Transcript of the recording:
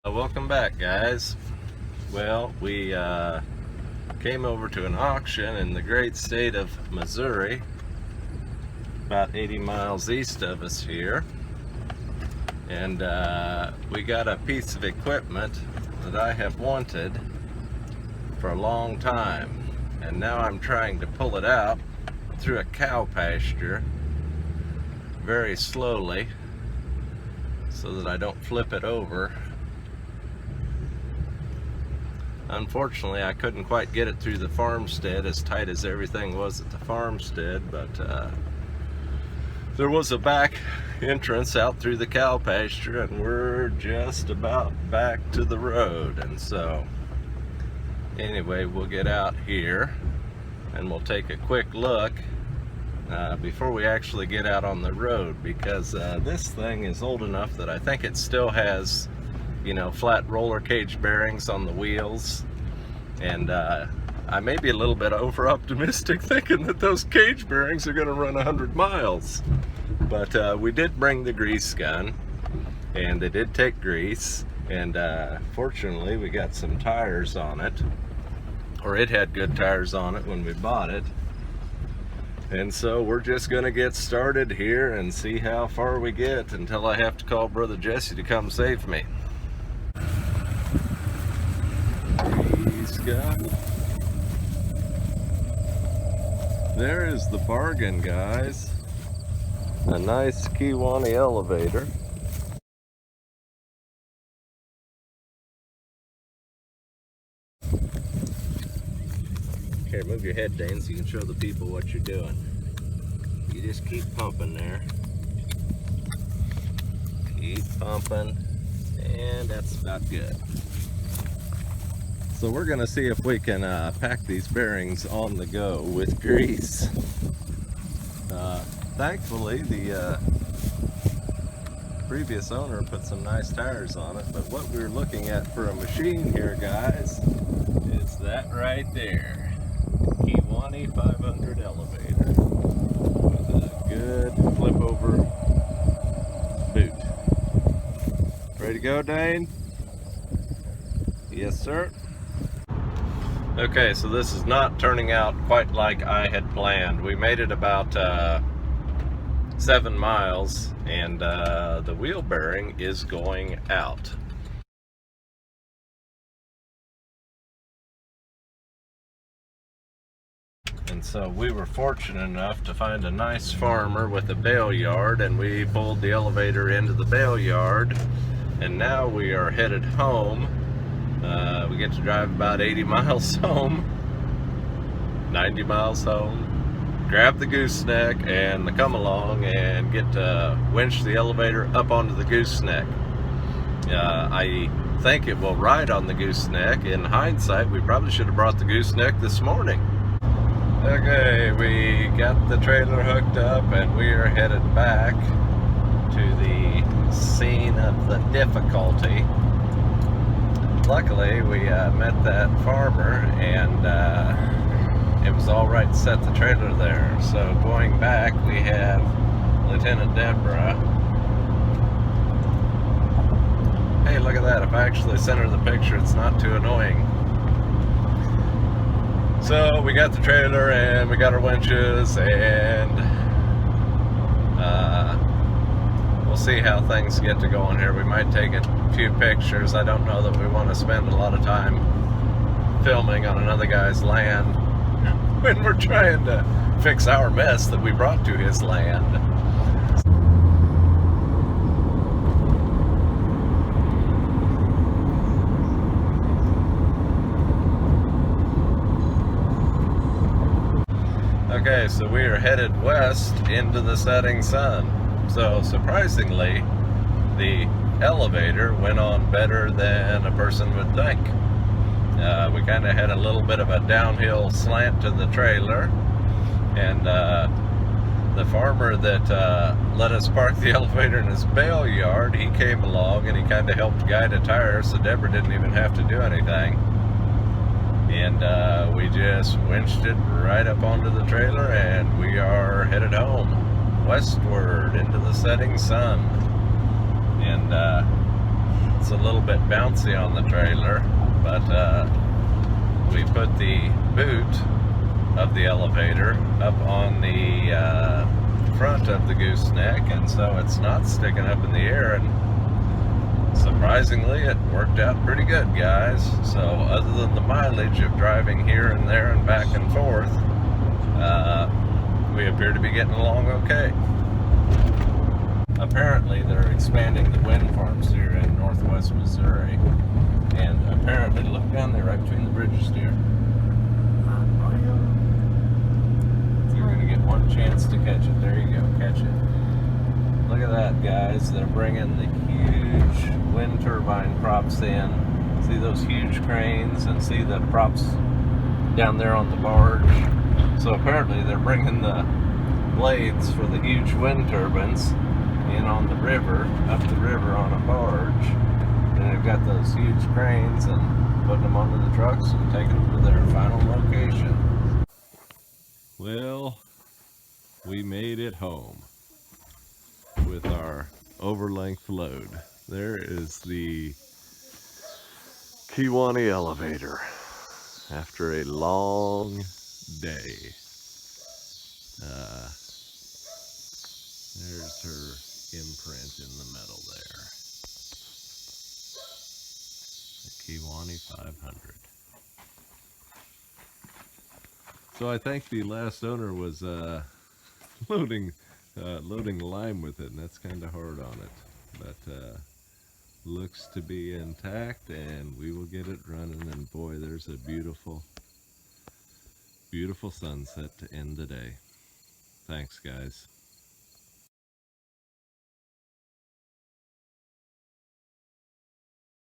Welcome back, guys. Well, we came over to an auction in the great state of Missouri, about 80 miles east of us here, and we got a piece of equipment that I have wanted for a long time, and now I'm trying to pull it out through a cow pasture very slowly so that I don't flip it over. Unfortunately, I couldn't quite get it through the farmstead as tight as everything was at the farmstead, but there was a back entrance out through the cow pasture, and we're just about back to the road. And so anyway, we'll get out here and we'll take a quick look before we actually get out on the road, because this thing is old enough that I think it still has, you know, flat roller cage bearings on the wheels, and I may be a little bit over optimistic thinking that those cage bearings are going to run 100 miles, but we did bring the grease gun, and they did take grease, and fortunately we got some tires on it, or it had good tires on it when we bought it. And so we're just going to get started here and see how far we get until I have to call Brother Jesse to come save me. There is the bargain, guys. A nice Kewanee elevator. Here, move your head, Dane, so you can show the people what you're doing. You just keep pumping there. Keep pumping, and that's about good. So we're gonna see if we can pack these bearings on the go with grease. Thankfully, the previous owner put some nice tires on it, but what we're looking at for a machine here, guys, is that right there. Kewanee 500 elevator with a good flip over boot. Ready to go, Dane? Yes, sir. Okay, so this is not turning out quite like I had planned. We made it about 7 miles, and the wheel bearing is going out. And so we were fortunate enough to find a nice farmer with a bale yard, and we pulled the elevator into the bale yard, and now we are headed home. We get to drive about 80 miles home, 90 miles home, grab the gooseneck and come along and get to winch the elevator up onto the gooseneck. I think it will ride on the gooseneck. In hindsight, we probably should have brought the gooseneck this morning. Okay, we got the trailer hooked up and we are headed back to the scene of the difficulty. Luckily, we met that farmer, and it was all right to set the trailer there. So going back, we have Lieutenant Deborah. Hey, look at that. If I actually center the picture, it's not too annoying. So we got the trailer and we got our winches, and we'll see how things get to going here. We might take a few pictures. I don't know that we want to spend a lot of time filming on another guy's land when we're trying to fix our mess that we brought to his land. Okay, so we are headed west into the setting sun. So surprisingly, the elevator went on better than a person would think. We kind of had a little bit of a downhill slant to the trailer, and the farmer that let us park the elevator in his bale yard, he came along and he kind of helped guide a tire, so Deborah didn't even have to do anything. And we just winched it right up onto the trailer, and we are headed home, westward into the setting sun. And It's a little bit bouncy on the trailer, but we put the boot of the elevator up on the front of the gooseneck, and so it's not sticking up in the air, and surprisingly it worked out pretty good, guys. So other than the mileage of driving here and there and back and forth, we appear to be getting along okay. Apparently they're expanding the wind farms here in northwest Missouri, and apparently, look down there right between the bridges, dear. You're going to get one chance to catch it. There you go, catch it. Look at that, guys. They're bringing the huge wind turbine props in. See those huge cranes, and see the props down there on the barge. So apparently they're bringing the blades for the huge wind turbines in on the river, up the river on a barge. And they've got those huge cranes and putting them onto the trucks and taking them to their final location. Well, we made it home with our overlength load. There is the Kewanee elevator after a long day. There's her imprint in the metal there. The Kewanee 500. So I think the last owner was loading lime with it, and that's kind of hard on it. But looks to be intact, and we will get it running. And boy, there's a beautiful, beautiful sunset to end the day. Thanks, guys.